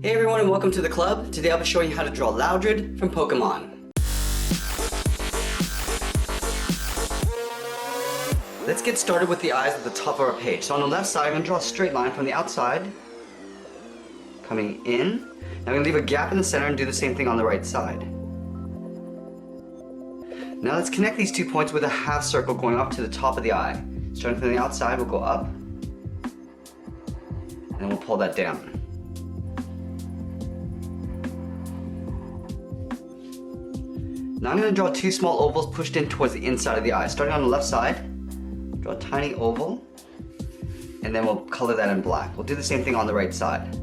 Hey everyone and welcome to the club. Today I'll be showing you how to draw Loudred from Pokemon. Let's get started with the eyes at the top of our page. So on the left side I'm going to draw a straight line from the outside, coming in. Now I'm going to leave a gap in the center and do the same thing on the right side. Now let's connect these 2 points with a half circle going up to the top of the eye. Starting from the outside, we'll go up, and then we'll pull that down. Now I'm going to draw 2 small ovals pushed in towards the inside of the eye. Starting on the left side, draw a tiny oval, and then we'll color that in black. We'll do the same thing on the right side.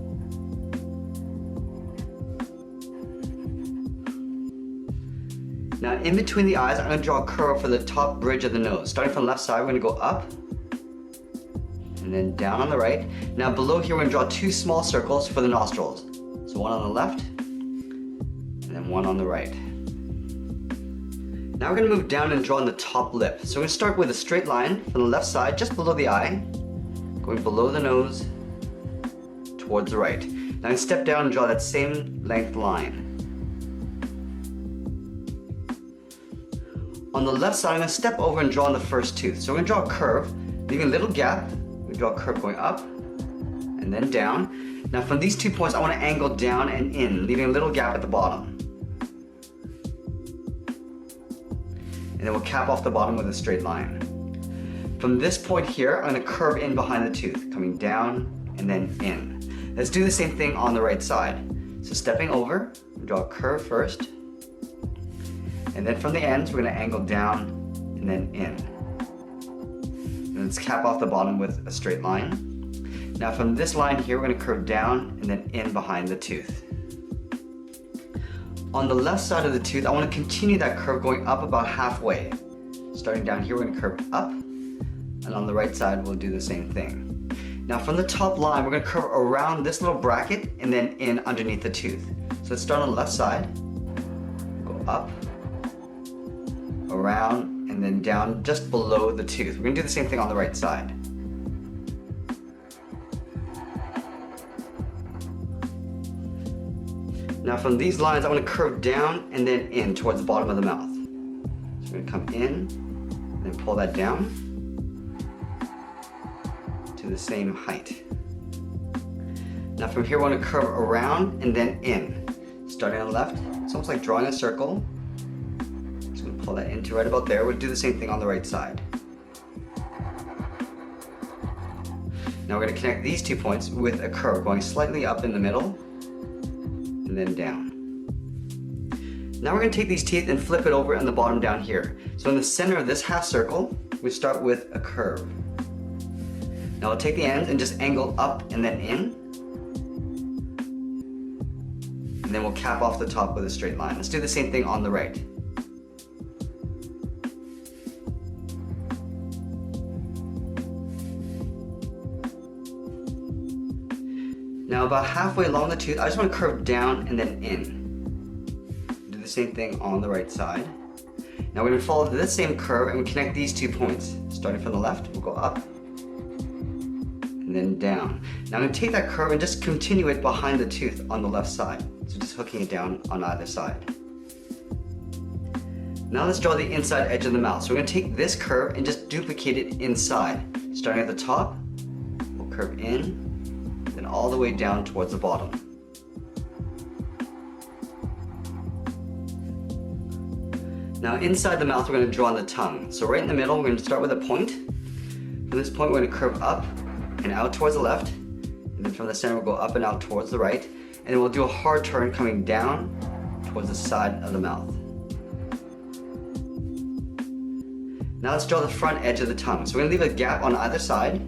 Now in between the eyes, I'm going to draw a curve for the top bridge of the nose. Starting from the left side, we're going to go up, and then down on the right. Now below here, we're going to draw 2 small circles for the nostrils. So one on the left, and then one on the right. Now we're going to move down and draw on the top lip. So we're going to start with a straight line from the left side, just below the eye, going below the nose, towards the right. Now I'm going to step down and draw that same length line. On the left side, I'm going to step over and draw on the first tooth. So we're going to draw a curve, leaving a little gap. We draw a curve going up, and then down. Now from these 2 points, I want to angle down and in, leaving a little gap at the bottom. And then we'll cap off the bottom with a straight line. From this point here, I'm going to curve in behind the tooth, coming down and then in. Let's do the same thing on the right side. So stepping over, draw a curve first, and then from the ends, we're going to angle down and then in. And let's cap off the bottom with a straight line. Now from this line here, we're going to curve down and then in behind the tooth. On the left side of the tooth, I want to continue that curve going up about halfway. Starting down here, we're going to curve up, and on the right side, we'll do the same thing. Now from the top line, we're going to curve around this little bracket and then in underneath the tooth. So let's start on the left side, go up, around, and then down just below the tooth. We're going to do the same thing on the right side. Now from these lines, I want to curve down and then in towards the bottom of the mouth. So we're going to come in, and then pull that down to the same height. Now from here, I want to curve around and then in. Starting on the left, it's almost like drawing a circle. Just going to pull that into right about there. We'll do the same thing on the right side. Now we're going to connect these 2 points with a curve going slightly up in the middle, and then down. Now we're going to take these teeth and flip it over on the bottom down here. So in the center of this half circle, we start with a curve. Now we'll take the ends and just angle up and then in. And then we'll cap off the top with a straight line. Let's do the same thing on the right. Now about halfway along the tooth, I just want to curve down and then in. Do the same thing on the right side. Now we're going to follow this same curve and we connect these 2 points. Starting from the left, we'll go up and then down. Now I'm going to take that curve and just continue it behind the tooth on the left side. So just hooking it down on either side. Now let's draw the inside edge of the mouth. So we're going to take this curve and just duplicate it inside. Starting at the top, we'll curve in, then all the way down towards the bottom. Now inside the mouth, we're going to draw on the tongue. So right in the middle, we're going to start with a point. From this point, we're going to curve up and out towards the left. And then from the center, we'll go up and out towards the right. And then we'll do a hard turn coming down towards the side of the mouth. Now let's draw the front edge of the tongue. So we're going to leave a gap on either side.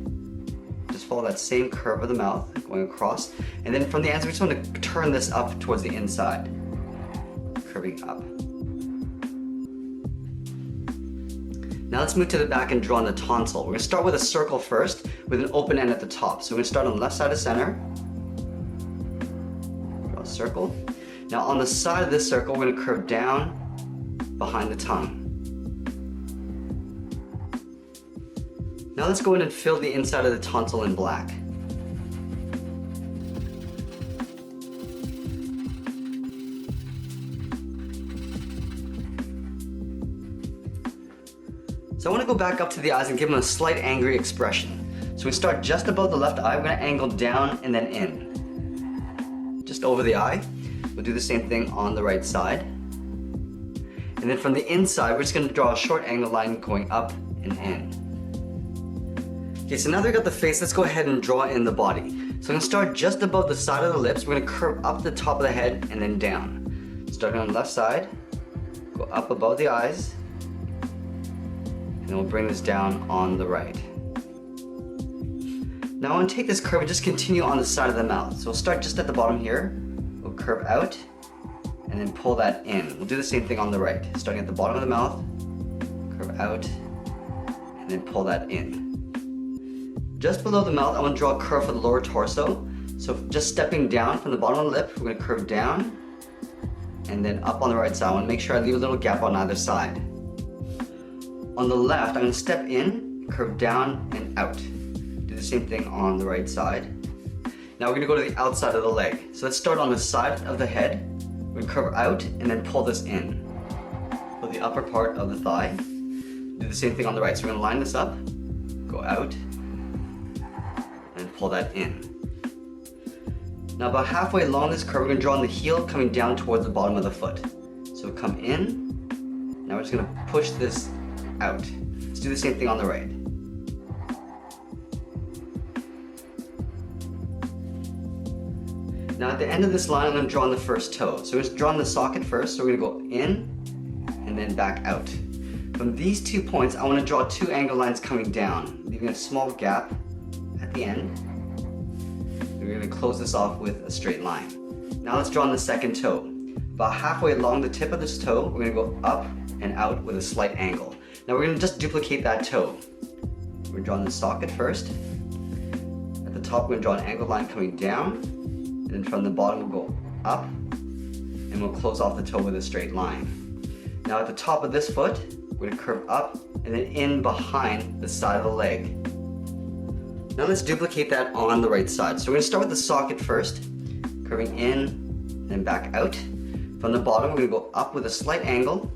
Just follow that same curve of the mouth going across, and then from the ends we just want to turn this up towards the inside, curving up. Now let's move to the back and draw on the tonsil. We're going to start with a circle first with an open end at the top. So we're going to start on the left side of center, draw a circle. Now on the side of this circle, we're going to curve down behind the tongue. Now let's go in and fill the inside of the tonsil in black. So I want to go back up to the eyes and give them a slight angry expression. So we start just above the left eye, we're going to angle down and then in. Just over the eye. We'll do the same thing on the right side. And then from the inside, we're just going to draw a short angle line going up and in. Okay, so now that we got the face, let's go ahead and draw in the body. So I'm going to start just above the side of the lips. We're going to curve up the top of the head and then down. Starting on the left side, go up above the eyes, and then we'll bring this down on the right. Now I want to take this curve and just continue on the side of the mouth. So we'll start just at the bottom here, we'll curve out, and then pull that in. We'll do the same thing on the right. Starting at the bottom of the mouth, curve out, and then pull that in. Just below the mouth, I want to draw a curve for the lower torso. So just stepping down from the bottom of the lip, we're going to curve down, and then up on the right side. I want to make sure I leave a little gap on either side. On the left, I'm going to step in, curve down, and out. Do the same thing on the right side. Now we're going to go to the outside of the leg. So let's start on the side of the head. We're going to curve out and then pull this in. For the upper part of the thigh. Do the same thing on the right. So we're going to line this up, go out, and pull that in. Now about halfway along this curve, we're going to draw on the heel coming down towards the bottom of the foot. So come in. Now we're just going to push this out. Let's do the same thing on the right. Now at the end of this line, I'm going to draw on the first toe. So we're just drawing the socket first. So we're going to go in and then back out. From these 2 points, I want to draw 2 angle lines coming down, leaving a small gap at the end. We're going to close this off with a straight line. Now let's draw on the second toe. About halfway along the tip of this toe, we're going to go up and out with a slight angle. Now we're going to just duplicate that toe. We're drawing the socket first. At the top, we're going to draw an angled line coming down. And then from the bottom, we'll go up. And we'll close off the toe with a straight line. Now at the top of this foot, we're going to curve up and then in behind the side of the leg. Now let's duplicate that on the right side. So we're going to start with the socket first. Curving in, then back out. From the bottom, we're going to go up with a slight angle.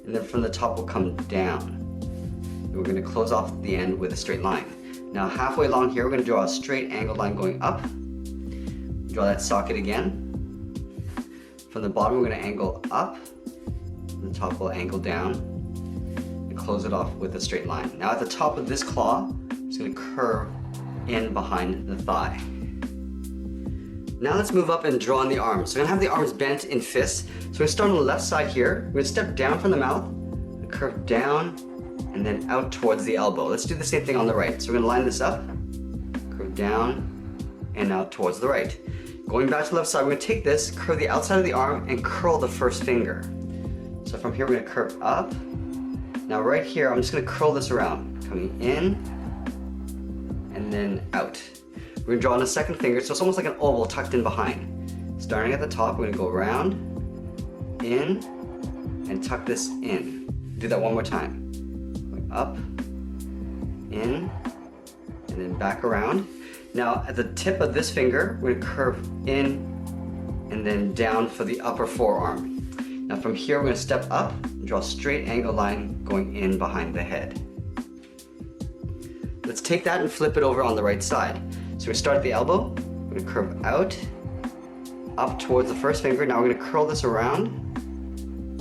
And then from the top, we'll come down. And we're going to close off the end with a straight line. Now halfway along here, we're going to draw a straight angled line going up. Draw that socket again. From the bottom, we're going to angle up. The top will angle down. And close it off with a straight line. Now at the top of this claw, I'm just going to curve in behind the thigh. Now let's move up and draw on the arms. So we're going to have the arms bent in fists. So we're going to start on the left side here. We're going to step down from the mouth, curve down, and then out towards the elbow. Let's do the same thing on the right. So we're going to line this up, curve down, and out towards the right. Going back to the left side, we're going to take this, curve the outside of the arm, and curl the first finger. So from here, we're going to curve up. Now right here, I'm just going to curl this around, coming in, and then out. We're going to draw on a second finger, so it's almost like an oval tucked in behind. Starting at the top, we're going to go around, in, and tuck this in. Do that one more time. Going up, in, and then back around. Now at the tip of this finger, we're going to curve in and then down for the upper forearm. Now from here, we're going to step up and draw a straight angle line going in behind the head. Let's take that and flip it over on the right side. So we start at the elbow, we're going to curve out, up towards the first finger. Now we're going to curl this around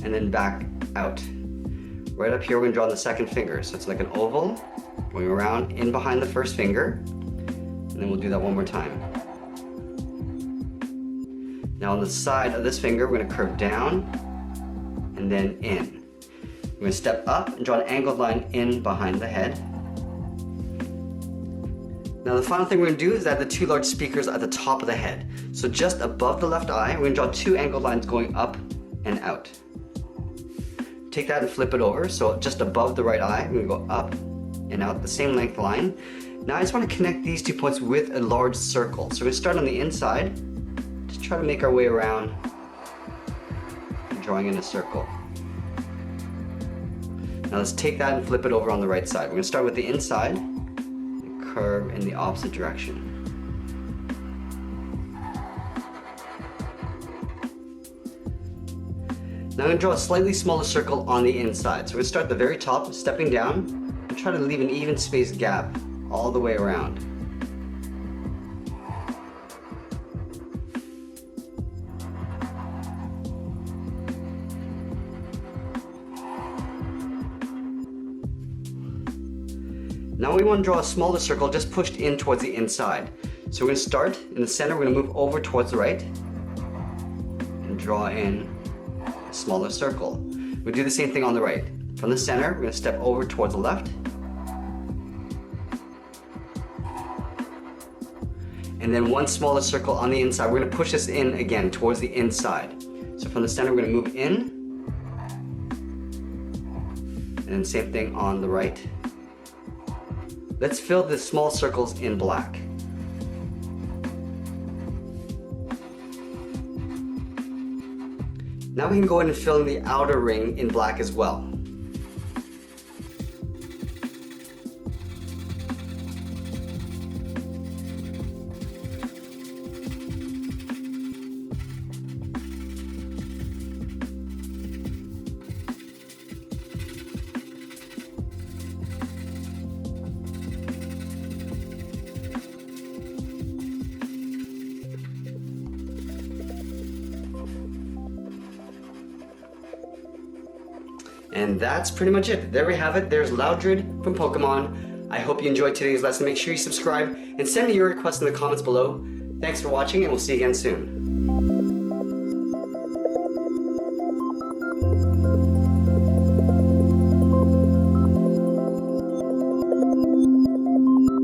and then back out. Right up here, we're going to draw on the second finger. So it's like an oval, going around in behind the first finger. And then we'll do that one more time. Now on the side of this finger, we're going to curve down and then in. We're going to step up and draw an angled line in behind the head. Now the final thing we're going to do is add the 2 large speakers at the top of the head. So just above the left eye, we're going to draw 2 angled lines going up and out. Take that and flip it over. So just above the right eye, we're going to go up and out the same length line. Now I just want to connect these 2 points with a large circle. So we're going to start on the inside. Just try to make our way around, drawing in a circle. Now let's take that and flip it over on the right side. We're going to start with the inside. Curve in the opposite direction. Now I'm going to draw a slightly smaller circle on the inside. So we're going to start at the very top, stepping down, try to leave an even spaced gap all the way around. Now we want to draw a smaller circle just pushed in towards the inside. So we're going to start in the center, we're going to move over towards the right and draw in a smaller circle. We do the same thing on the right. From the center, we're going to step over towards the left. And then one smaller circle on the inside. We're going to push this in again towards the inside. So from the center, we're going to move in. And then same thing on the right. Let's fill the small circles in black. Now we can go in and fill in the outer ring in black as well. And that's pretty much it. There we have it. There's Loudred from Pokemon. I hope you enjoyed today's lesson. Make sure you subscribe and send me your requests in the comments below. Thanks for watching, and we'll see you again soon.